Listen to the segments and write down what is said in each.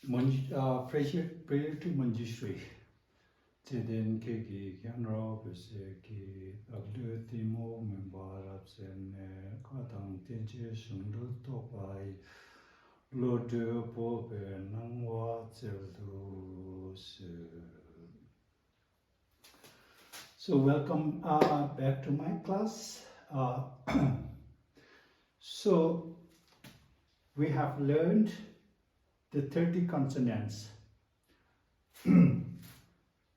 prayer to Manjushri. Tiden kegi kyanro pese ki aglu timo membarap sen katang tenche shungru topai lodu pobe nangwa tseldu se. So welcome back to my class. So we have learned the 30 consonants.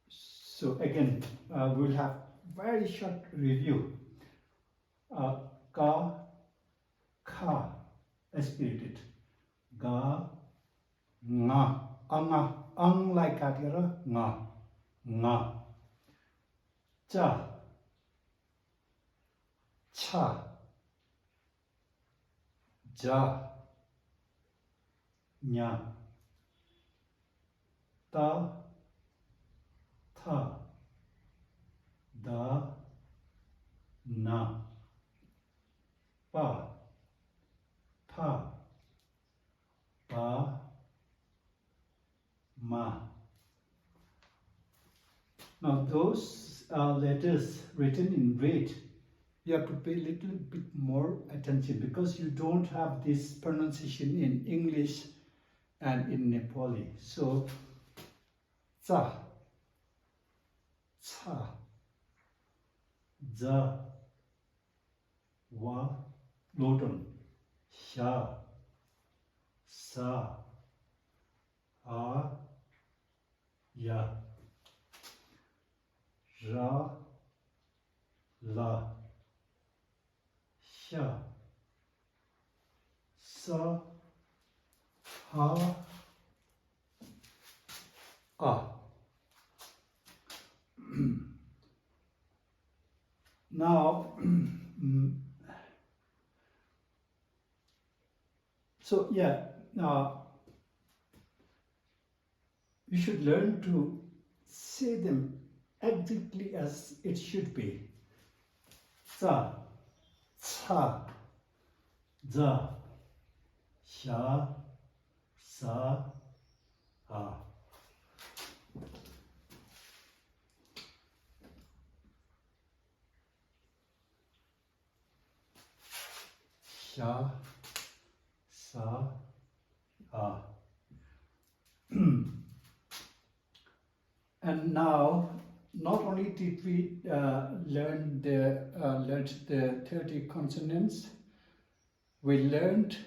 So again, we'll have very short review. Ka, kha, aspirated. Ga, nga, anga, ang like katira, nga. Cha, cha, ja, nya. Ta, tha, da, na. Pa, pa, ba, ma. Now those letters written in red, you have to pay a little bit more attention because you don't have this pronunciation in English and in Nepali. So, za, cha, za, wa, loton, sha, sa, a, ya, ra, la, sha, sa, ha, a. Now, so yeah, you should learn to say them exactly as it should be. Za, cha, za, sha, sa, ha. Sha, sa, ha. And now, not only did we learn the 30 consonants, we learned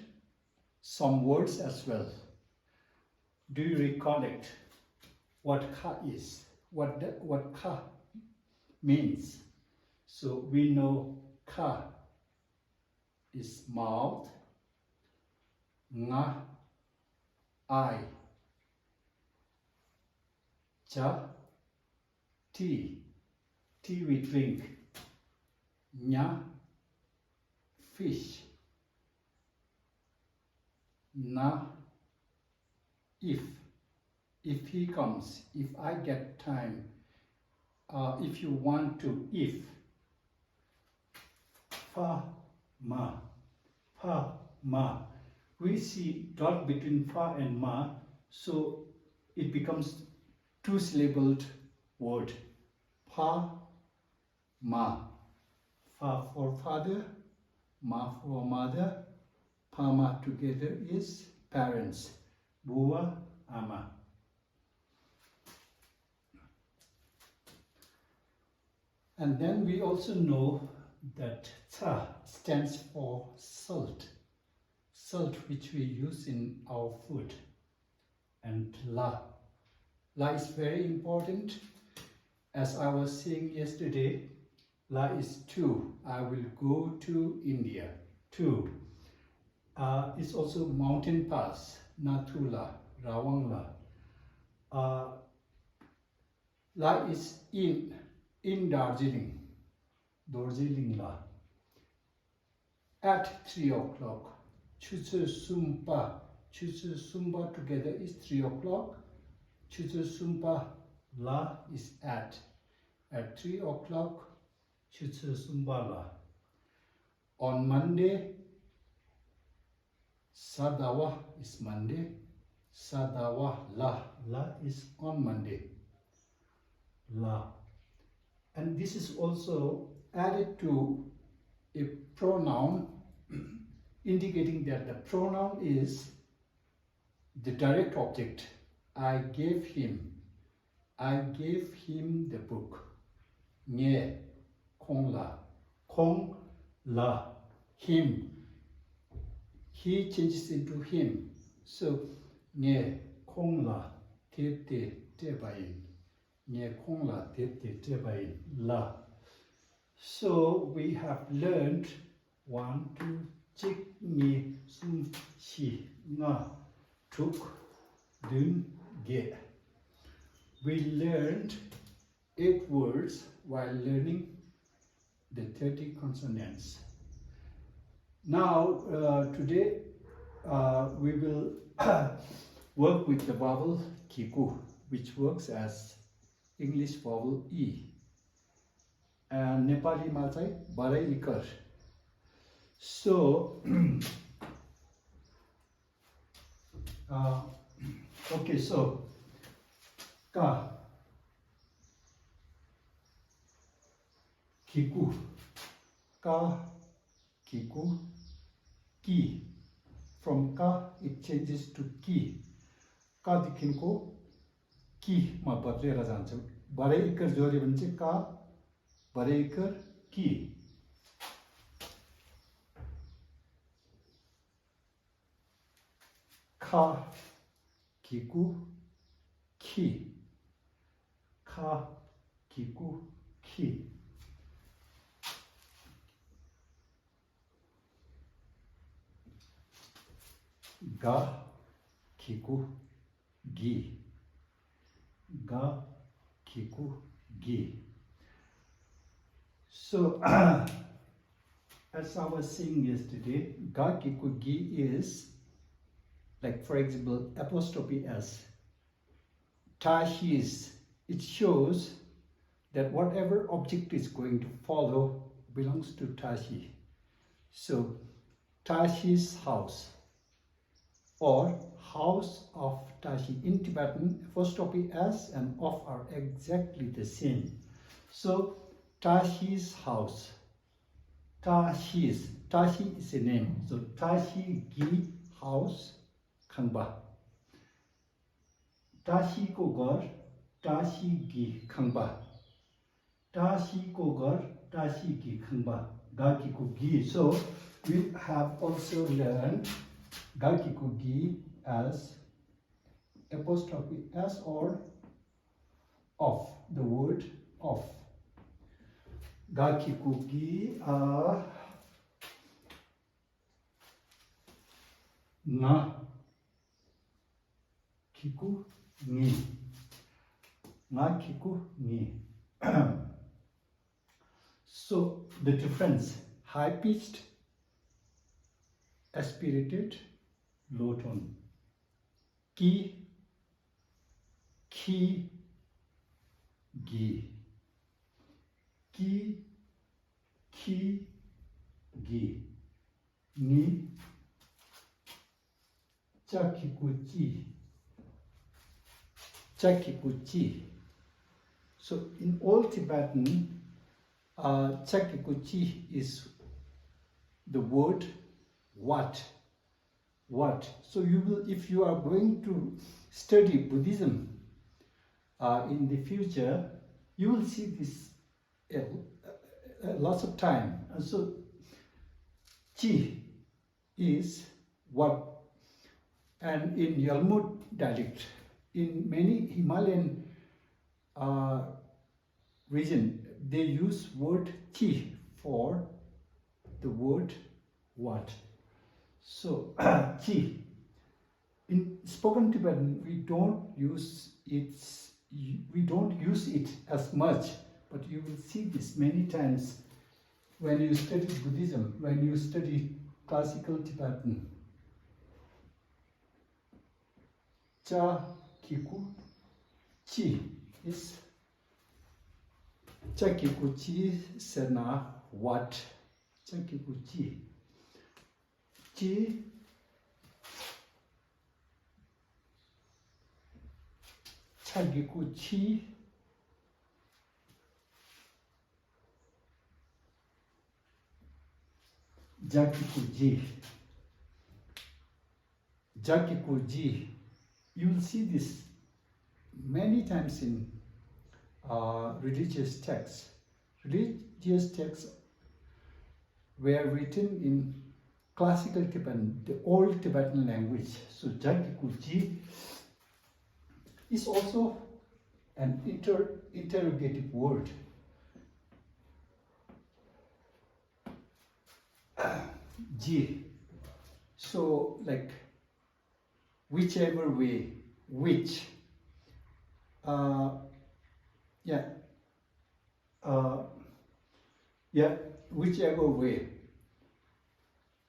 some words as well. Do you recollect what ka is? What ka means? So we know ka is mouth, nga, eye, cha, tea we drink, nya, fish, na, if he comes, if I get time, if you want to, if, fa, ma, we see dot between fa and ma, so it becomes two-syllabled word. Pa, ma. Fa for father, ma for mother, pa ma together is parents. Bua, ama. And then we also know that cha stands for salt. Salt which we use in our food. And la. La is very important. As I was saying yesterday, la is two. I will go to India. Two. It's also mountain pass. Nathula, Rawangla. La is in Darjeeling. Darjeeling la. At 3 o'clock. Chutsu Sumpa. Chutsu Sumpa together is 3 o'clock. Chutsu Sumpa la is at 3 o'clock. Chutsu Sumpa la. On Monday, Sadawa is Monday. Sadawa, la. La is on Monday. La. And this is also added to a pronoun indicating that the pronoun is the direct object. I gave him. I gave him the book. Nye, kong la. Kong la. Him. He changes into him. So, nye, kong la. Te te te bayin. Nye kong la. Te te te bayin. La. So, we have learned 1, 2, chik, ni, sum, shi, nga, tuk, dun, ge. We learned 8 words while learning the 30 consonants. Now, today we will work with the vowel kiku, which works as English vowel E. And Nepali ma chai barai ikar. So, okay, so ka, kiku, ka, kiku, ki. From ka, it changes to ki. Ka देखिको ki मा बदलेर जान्छ. बारे इकर जोड्यो भने चाहिँ का, बारे इकर की. Ka, kiku, ki. Ka, kiku, ki. Ga, kiku, gi. Ga, kiku, gi. So, as I was saying yesterday, ga, kiku, gi is, like for example, apostrophe s. Tashis, it shows that whatever object is going to follow belongs to Tashi. So, Tashi's house or house of Tashi. In Tibetan, apostrophe s and of are exactly the same. So, Tashi's house. Tashi's. Tashi is a name. So, Tashi gi house khangba. Tashi ko gar, Tashi gi khangba. Tashi ko gar, Tashi gi khangba. Ga ki ko gi. So, we have also learned ga ki ko gi as apostrophe s or of, the word of. Ga ki ko gi na kiku ni. Na kiku ni. So the difference: high pitched, aspirated, low tone. Ki, ki, gi. Ki, ki, gi. Ni, chakikuchi. Chakikuchi. So in Old Tibetan, chakikuchi is the word what. What. So you will, if you are going to study Buddhism in the future, you will see this lots of time. And so chi is what. And in Yalmud dialect, in many Himalayan region, they use word chi for the word what. So chi. In spoken Tibetan, we don't use it as much, but you will see this many times when you study Buddhism, when you study classical Tibetan. Cha kiku chi is cha kiku chi sena what. Cha kiku chi. Chi 자기고 지 자기고 지. You will see this many times in religious texts. Religious texts were written in classical Tibetan, the old Tibetan language. So Jagikuji is also an interrogative word. Ji. So like whichever way, which. Whichever way.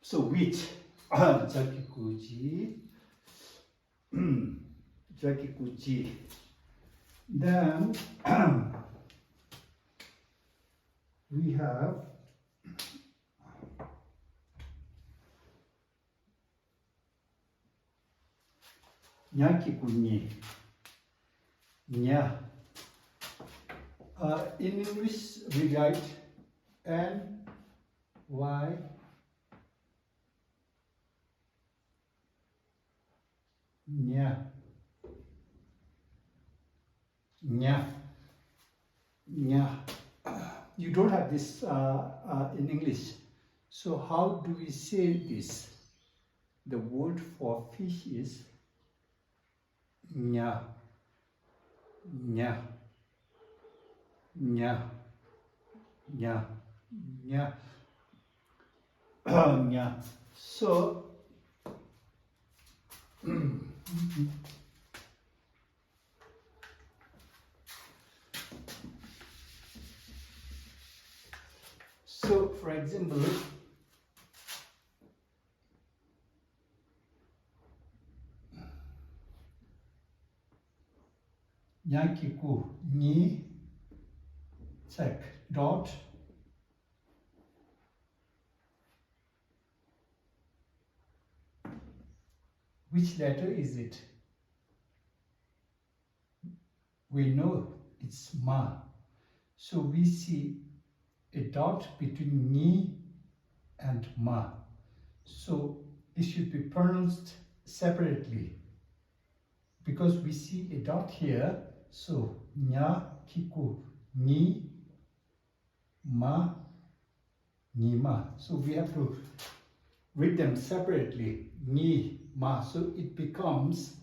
So which? Jakikuji. Jakikuji. Then we have Nyakikuni. Nya. In English we write N-Y Nya. Nya. Nya. You don't have this in English. So how do we say this? The word for fish is nya. Nya. Nya. Nya. Nya. Nya. So so for example, Nyakiku ni check dot which letter is it? We know it's ma. So we see a dot between ni and ma. So it should be pronounced separately because we see a dot here. So nya kiku ni ma ni ma. So we have to read them separately. Ni ma. So it becomes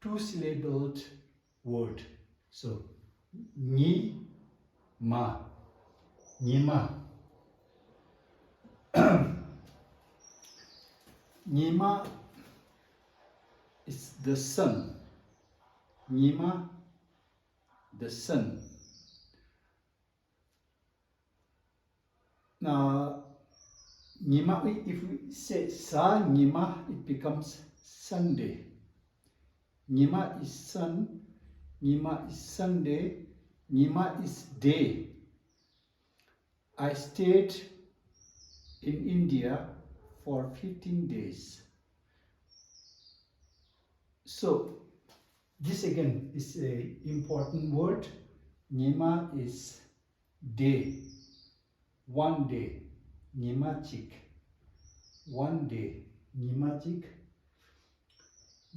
two-syllabled word. So ni ma. Nima. Nima is the sun. Nima, the sun. Now, Nima, if we say Sa Nima, it becomes Sunday. Nima is sun, Nima is Sunday, Nima is day. I stayed in India for 15 days. So this again is an important word. Nima is day, one day, Nimachik, one day, Nimachik.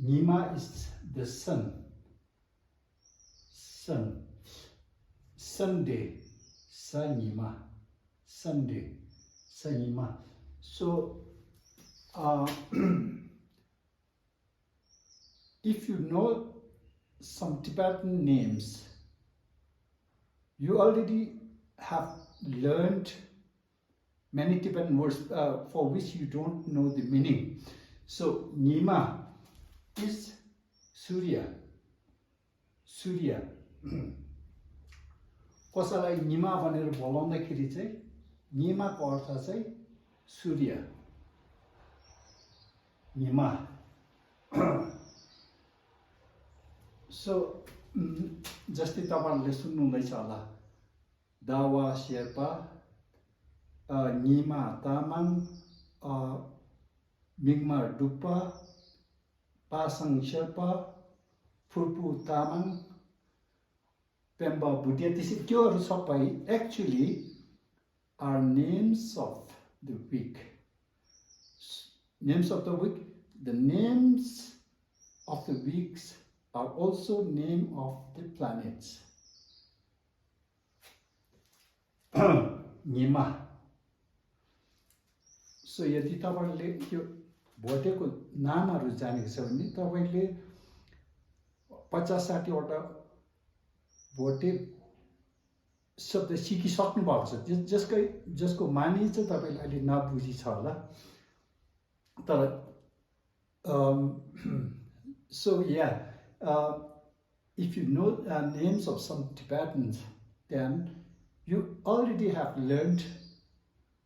Nima is the sun, sun, Sunday, Sanima. Sunday, Sanima. So, if you know some Tibetan names, you already have learned many Tibetan words for which you don't know the meaning. So, Nima is Surya. Surya. कसैलाई निमा भनेर बोलाउँदाखेरि चाहिँ निमाको अर्थ चाहिँ सूर्य निमा सो जस्तै तपाईहरुले सुन्नुहुँदैछ होला दावा Sherpa Nima Tamang मिङमा डुप्पा Pasang Sherpa Purpu Tamang, Pemba Buddha, this is Kyo Rusapai actually are names of the week. Names of the week. The names of the weeks are also name of the planets. Nima. So यदि तपाईले यो भोटेको नामहरु जानेको छ भने तपाईले 50-60 वटा भोटे शब्द सिकिसक्नु भएको छ जसको मानी चाहिँ तपाईले अलि नबुझी छ होला तर so yeah, if you know names of some Tibetans, then you already have learned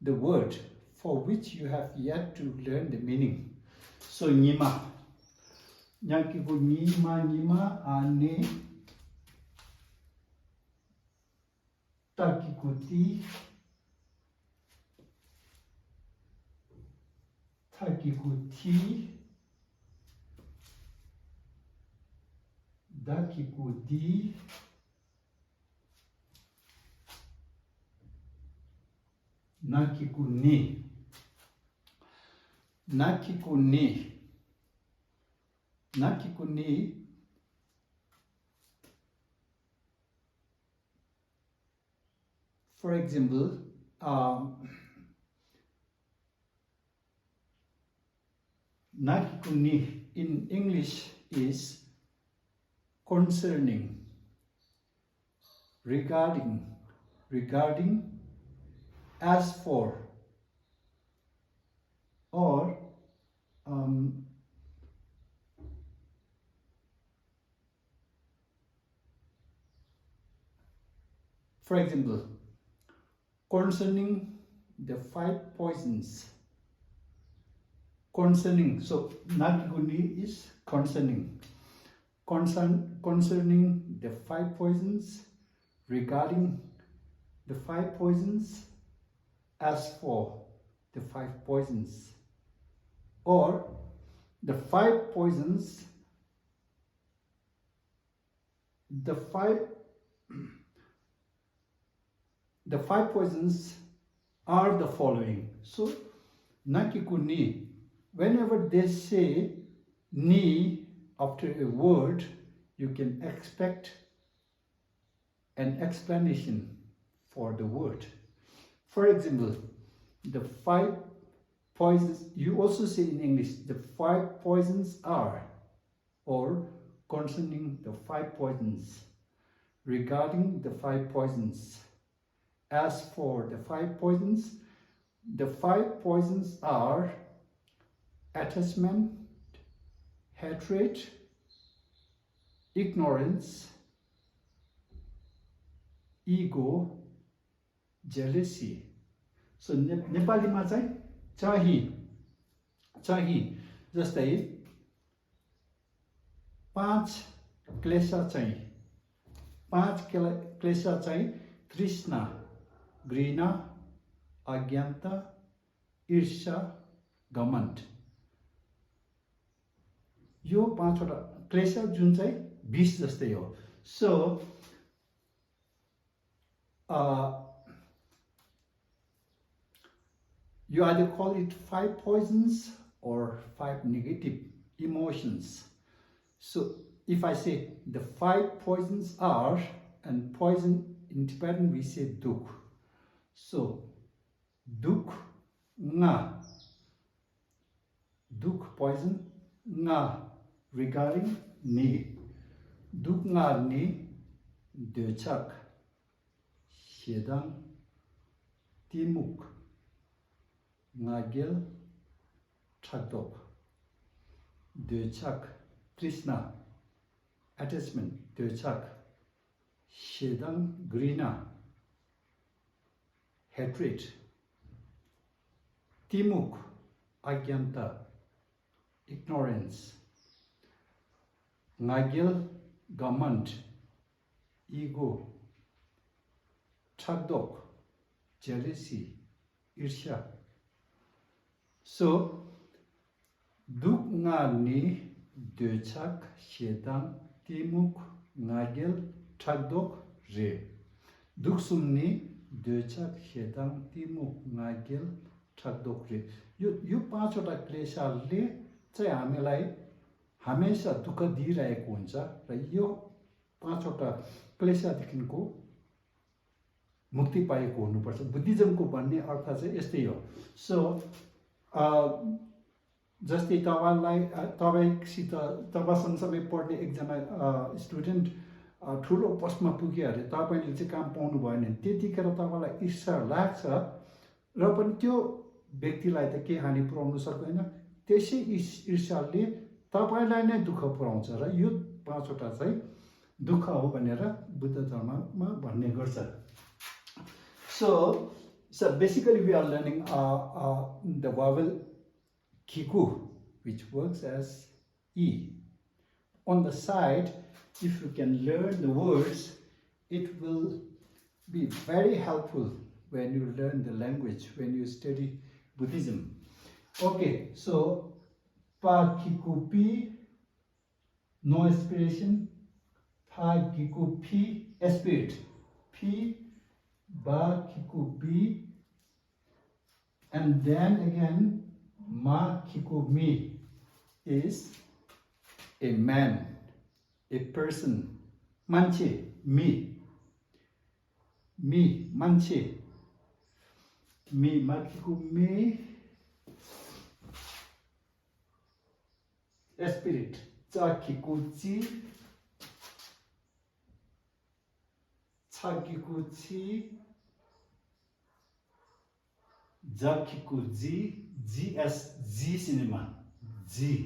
the word for which you have yet to learn the meaning. So Nima, Nyakiku Nima Ane Takikuti Dakikudi Nakikuni. For example, Nakikuni in English is concerning, regarding, as for, or for example, concerning the 5 poisons. Concerning, so Nakikuni is concerning. Concerning the 5 poisons, regarding the 5 poisons, as for the 5 poisons, or the 5 poisons, the five poisons are the following. So Nakikuni, whenever they say ni after a word, you can expect an explanation for the word. For example, the 5 poisons, you also say in English, the 5 poisons are, or concerning the 5 poisons, regarding the 5 poisons. As for the 5 poisons, the 5 poisons are attachment, hatred, ignorance, ego, jealousy. So नेपालीमा चाहिँ चाहिँ जस्तै 5 क्लेश चाहिँ तृष्णा, घृणा, अज्ञानता, ईर्ष्या, घमण्ड. यो 5 वटा क्लेश जुन चाहिँ विष जस्तै हो. So you either call it 5 poisons or 5 negative emotions. So if I say the 5 poisons are, and poison in Tibetan we say duk. So duk nga, duk poison, nga regarding ni, duk nga ni, dechak, shedang, timuk, ngagel, chakdok, dechak, Krishna, attachment, dechak, shedang, grina, hatred, timuk, agyanta, ignorance, ngagel, gamant, ego, chakdok, jealousy, irsha. So duk nga ni dechak, shedang, timuk ngagel thagdok re. Duksumni dechak hedang timuk ngagel thagdok re. यो पाँचवटा क्लेशले चाहिँ हामीलाई हमेशा दुःख दिइरहेको हुन्छ र यो पाँचवटा क्लेशदेखिको मुक्ति पाएको हुनुपर्छ। बुद्धिज्मको भन्ने अर्थ चाहिँ यस्तै हो। सो जस्तै तपाईसित सँगसँगै पढ्ने एकजना स्टुडेन्ट ठुलो पोस्टमा पुग्यो अरे तपाईँले चाहिँ काम पाउनु भएन भने त्यतिखेर तपाईँलाई ईर्ष्या लाग्छ र पनि त्यो व्यक्तिलाई त केही हानि पुर्याउनु सक्दैन। त्यसै ईर्ष्याले तपाईँलाई नै दुःख पुर्याउँछ र यो पाँचवटा चाहिँ दुःख हो भनेर बुद्ध धर्ममा भन्ने गर्छ। So basically we are learning the vowel kiku, which works as E. On the side, if you can learn the words, it will be very helpful when you learn the language, when you study Buddhism. Okay, so pa kiku pi, no aspiration, pa kiku pi, spirit, pi ba kiku bi, and then again ma kiku mi is a man, a person, manche, me, manche, me, ma kiku mi, spirit, cha kiku chi, cha kiku chi, Jakiku G, G as G cinema, G,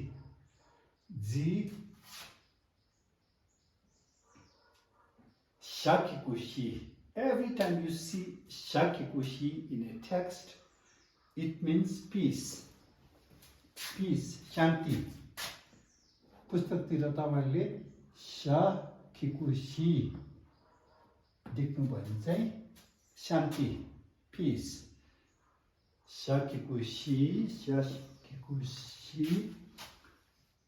Shakiku Shi. Every time you see Shakiku Shi in a text, it means peace, Shanti. पुस्तकतिर तपाईहरुले Shakiku Shi देख्नु भयो भने चाहिँ शान्ति, peace. Shakikushi,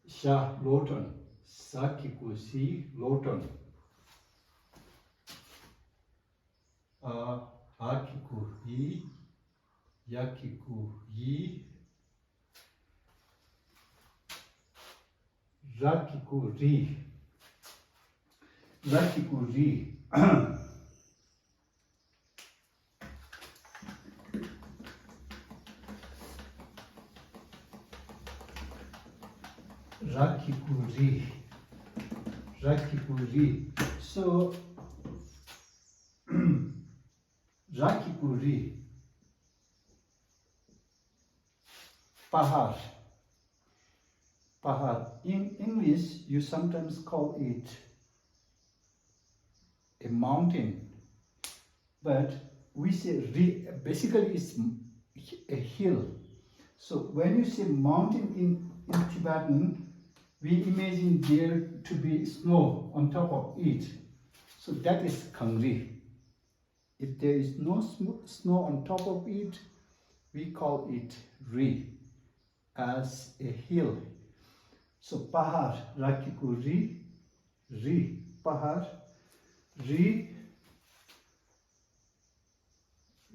Sha Loton, Sakikushi Loton, Hakiku Yi, Yakiku Yi, Rakiku Ri, Rakiku Ri. Rakikuri. So, Rakikuri, Pahar. In English, you sometimes call it a mountain, but we say basically it's a hill. So when you say mountain in Tibetan, we imagine there to be snow on top of it. So that is Kangri. If there is no snow on top of it, we call it Ri, as a hill. So Pahar, Rakiku Ri, Pahar, Ri,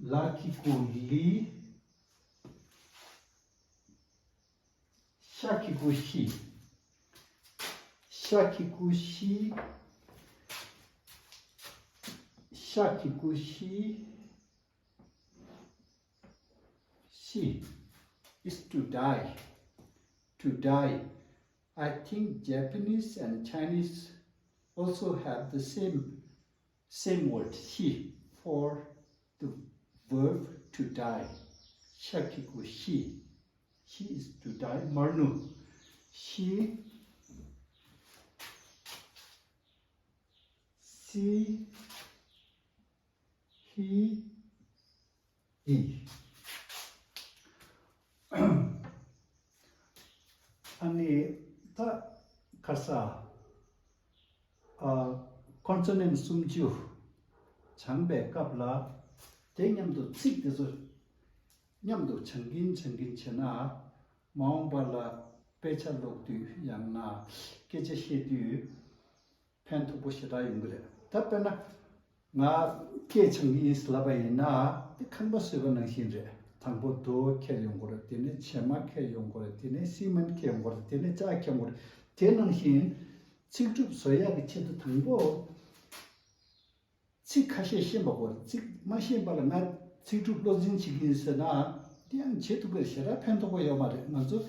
Lakiku Li, Shakiku Shi. Shakikushi Shi is to die. To die. I think Japanese and Chinese also have the same word, shi, for the verb to die. Shakikushi. Shi is to die. Marnu. Shi. Si, he, Ani ta kasa consonant sumju changbe kapla tenyamdo tsik deso nyamdo changin chena maung bala pecha lok du yang na keche she du 팬토 보시라 용그래 답변나 나 계층이 슬라바이나 칸버스가 능신제 당보도 캐용고를 때네 체마 캐용고를 때네 시멘 캐용고를 때네 짜 캐용고를 때는 흰 직접 소야기 체도 당보 직하시 심보고 직 마시발라 나 직접 로진 지긴스나 그냥 제도가 싫어 팬토고 요마래 먼저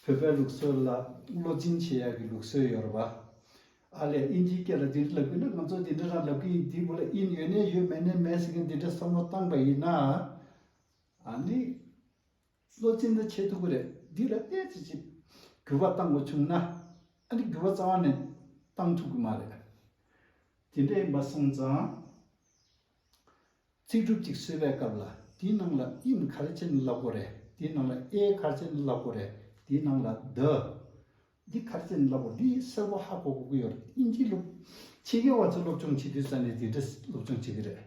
페벨룩솔라 로진 체야기 룩서 여러봐 ale inji kela dir lagu na nganzo dindra lagu di bola in yene yu mene mesgin dindra samo tang ba ina ani lochin da chetu gure dira te chi gwa tang go chungna ani gwa zawane tang tu gu mare dinde ma songza chigrup chik sebe kabla di nangla in kharchen labore di nangla e kharchen labore di nangla the 디 카르진 라고 디 서버 하고 고요 인지로 지게와 저로 좀 지디산에 디스 좀 지기래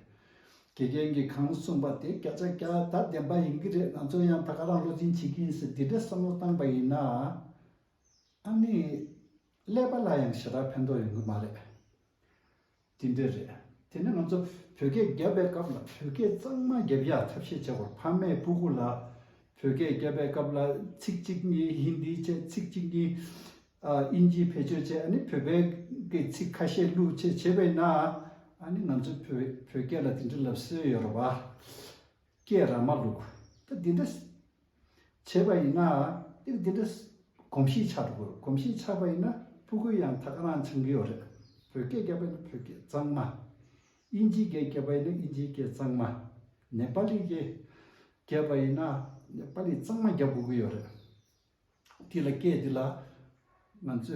개개인기 강수성 받대 깨자깨 다 demba 인기래 남조양 다가랑 로진 지기스 디스 섬노탄 바이나 아니 레발라양 시라 팬도 인구 말해 딘데레 딘데 먼저 벽에 갭에 갑라 벽에 정말 갭이야 탑시적으로 판매 부굴라 벽에 갭에 갑라 직직니 힌디제 직직니 인지 배제제 아니 벽에 직하시 루체 제베나 아니 남저 벽에라 딘들럽스 여러봐 깨라마루 딘데스 제바이나 딘데스 검시 차르고 검시 차바이나 부구양 타가난 청기요래 벽에 갭에 벽에 장마 인지게 갭에는 인지게 장마 네팔리게 갭에나 네팔리 장마 갭부구요래 딜라게 딜라 먼저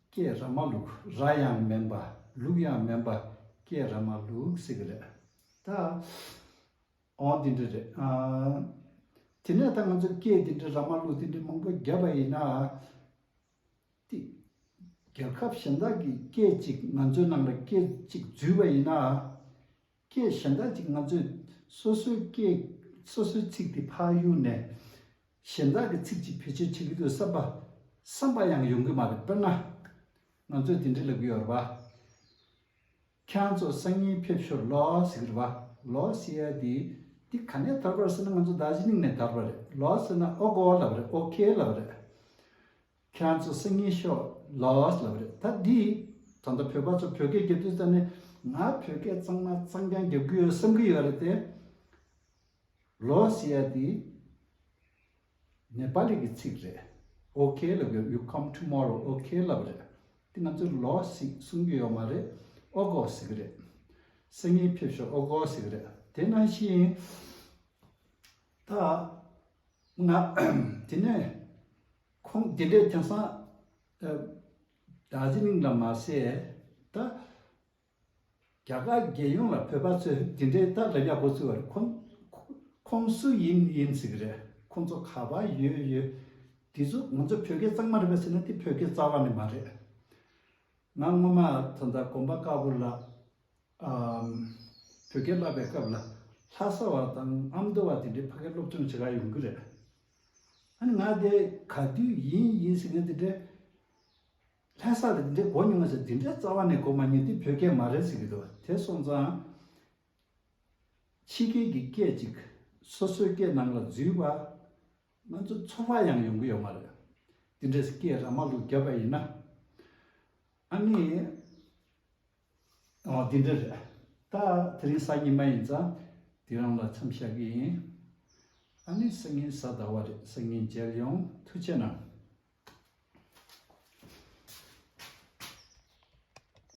게 라마루 라양 멤버 루야 멤버 게 라마루 시그레 다 어딘데 티네타 먼저 게 딘데 라마루 딘데 뭔가 갸바이나 티 결합 신다기 게직 먼저 남라 게직 주바이나 게 신다지 먼저 소수게 소수직디 파유네 신다기 직지 표지 치기도 써봐 삼바양 용기 말을 뻔나 먼저 딘들려고 여봐 캔조 생이 표시 로스그바 로시야디 디 칸에 타버스는 먼저 다지닝네 타버레 로스나 오고라버레 오케라버레 캔조 생이 쇼 로스라버레 다디 단다 표바서 벽에 get으잖아 나 벽에 정말 상장 겹규 섬기 열때 로시야디 네팔이 기치그레 okay you come tomorrow okay labre tinanzu loss sungyo mare ogos gre 생이 표시 ogos gre 대나시 다나 디네 콩 디레 장사 다지닝 라마세 다 갸가 게용라 페바스 디레다 레냐 보스 콩 콩수인 인스그레 콩조 카바 유유 디주 먼저 벽에 장마를 했으면 이 벽에 자와네 말해. 나무마 전다 공바까불라 벽에 라베까불라 사서와당 암도와 디디 파게롭 좀 제가 용 그래. 아니 나데 가디 인식인데 사사인데 본능에서 진짜 자와네 고만이디 벽에 말했으기도. 대손자 치기기 깨직 소소게 나는 주와 먼저 초파양 연구요 말이야. 딘데스 끼라마루 겹아이나 아니 딘데 다 드리사기 마인자 디랑라 참샤기 아니 생인 사다와리 생인 제령 투제나